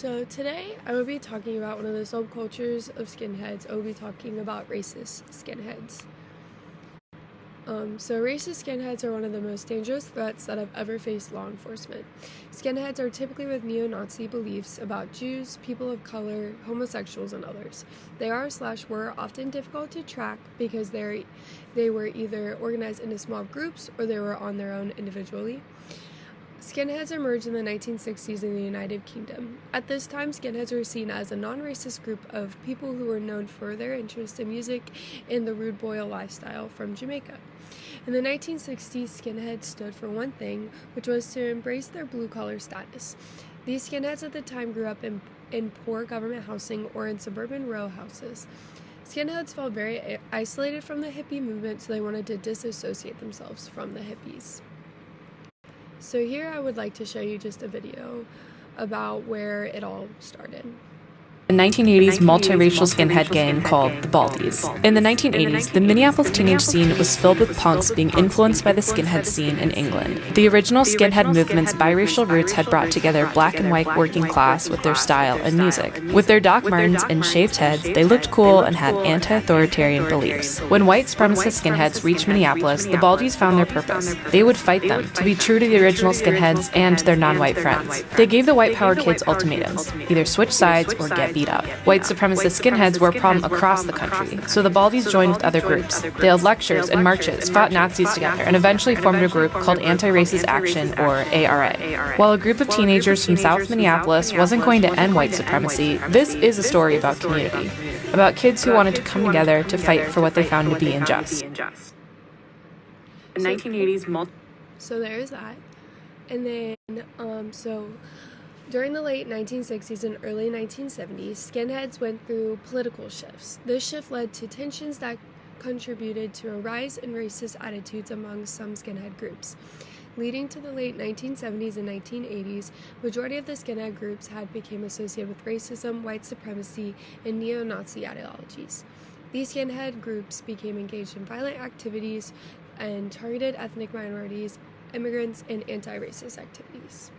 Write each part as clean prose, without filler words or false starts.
So today I will be talking about one of the subcultures of skinheads. I will be talking about racist skinheads. So racist skinheads are one of the most dangerous threats that have ever faced law enforcement. Skinheads are typically with neo-Nazi beliefs about Jews, people of color, homosexuals, and others. They were often difficult to track because they were either organized into small groups or they were on their own individually. Skinheads emerged in the 1960s in the United Kingdom. At this time, skinheads were seen as a non-racist group of people who were known for their interest in music and the rude boy lifestyle from Jamaica. In the 1960s, skinheads stood for one thing, which was to embrace their blue-collar status. These skinheads at the time grew up in poor government housing or in suburban row houses. Skinheads felt very isolated from the hippie movement, so they wanted to disassociate themselves from the hippies. So here I would like to show you just a video about where it all started. A 1980s multiracial skinhead gang called the Baldies. In the 1980s, the Minneapolis teenage scene was filled with punks being influenced by the skinhead scene in England. The original skinhead movement's biracial roots had brought together black and white working class with their style and music. With their Doc Martens and shaved heads, they looked cool and had anti-authoritarian beliefs. When white supremacist skinheads reached Minneapolis, the Baldies found their purpose. They would fight them to be true to the original skinheads and their non-white friends. They gave the white power kids ultimatums: either switch sides or get beat up. White supremacist skinheads were a problem across the country, so the Baldies joined with other groups. They held lectures and marches, fought Nazis together, and eventually formed a group called Anti-Racist Action, or ARA. While a group of teenagers from South Minneapolis wasn't going to end white supremacy, this is a story about community, about kids who wanted to come together to fight for what they found to be unjust. So there's that. And then, during the late 1960s and early 1970s, skinheads went through political shifts. This shift led to tensions that contributed to a rise in racist attitudes among some skinhead groups. Leading to the late 1970s and 1980s, majority of the skinhead groups had become associated with racism, white supremacy, and neo-Nazi ideologies. These skinhead groups became engaged in violent activities and targeted ethnic minorities, immigrants, and anti-racist activities.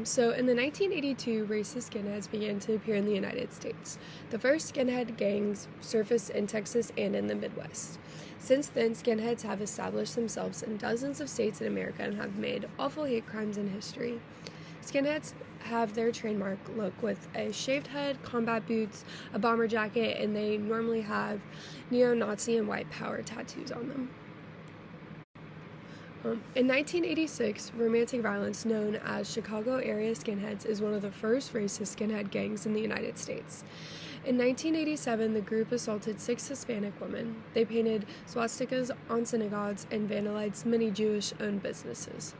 So in the 1982, racist skinheads began to appear in the United States. The first skinhead gangs surfaced in Texas and in the Midwest. Since then, skinheads have established themselves in dozens of states in America and have made awful hate crimes in history. Skinheads have their trademark look with a shaved head, combat boots, a bomber jacket, and they normally have neo-Nazi and white power tattoos on them. In 1986, romantic violence known as Chicago area skinheads is one of the first racist skinhead gangs in the United States. In 1987, the group assaulted 6 Hispanic women. They painted swastikas on synagogues and vandalized many Jewish-owned businesses.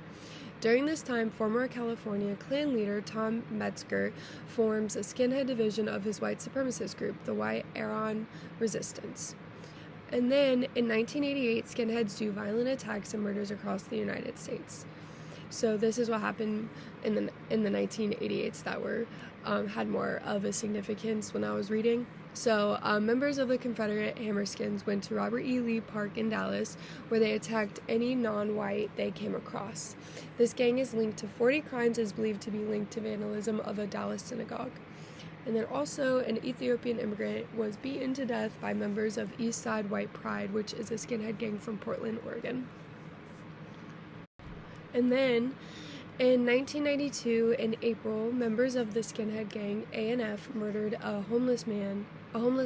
During this time, former California Klan leader Tom Metzger forms a skinhead division of his white supremacist group, the White Iran Resistance. And then, in 1988, skinheads do violent attacks and murders across the United States. So this is what happened in the 1988s that were had more of a significance when I was reading. So members of the Confederate Hammerskins went to Robert E. Lee Park in Dallas, where they attacked any non-white they came across. This gang is linked to 40 crimes and is believed to be linked to vandalism of a Dallas synagogue. And then also, an Ethiopian immigrant was beaten to death by members of East Side White Pride, which is a skinhead gang from Portland, Oregon. And then, in 1992, in April, members of the skinhead gang A&F murdered a homeless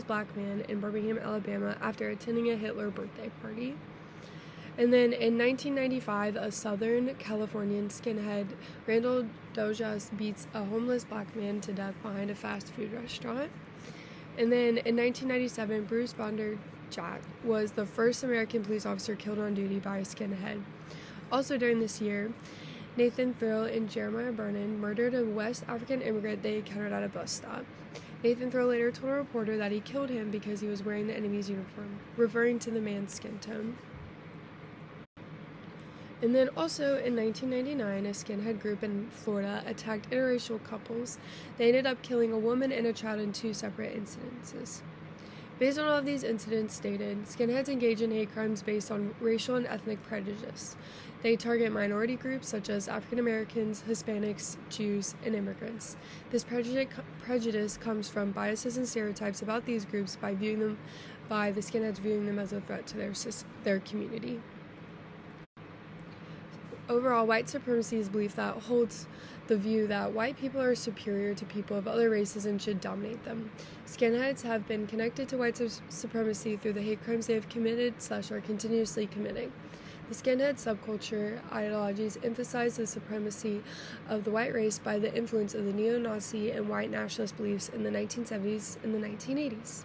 black man in Birmingham, Alabama, after attending a Hitler birthday party. And then in 1995, a Southern Californian skinhead, Randall Dojas, beats a homeless black man to death behind a fast food restaurant. And then in 1997, Bruce Bonderjack was the first American police officer killed on duty by a skinhead. Also during this year, Nathan Thrill and Jeremiah Vernon murdered a West African immigrant they encountered at a bus stop. Nathan Thrill later told a reporter that he killed him because he was wearing the enemy's uniform, referring to the man's skin tone. And then also in 1999, a skinhead group in Florida attacked interracial couples. They ended up killing a woman and a child in 2 separate incidences. Based on all of these incidents stated, skinheads engage in hate crimes based on racial and ethnic prejudice. They target minority groups such as African Americans, Hispanics, Jews, and immigrants. This prejudice comes from biases and stereotypes about these groups by the skinheads viewing them as a threat to their community. Overall, white supremacy is a belief that holds the view that white people are superior to people of other races and should dominate them. Skinheads have been connected to white supremacy through the hate crimes they have committed/are continuously committing. The skinhead subculture ideologies emphasize the supremacy of the white race by the influence of the neo-Nazi and white nationalist beliefs in the 1970s and the 1980s.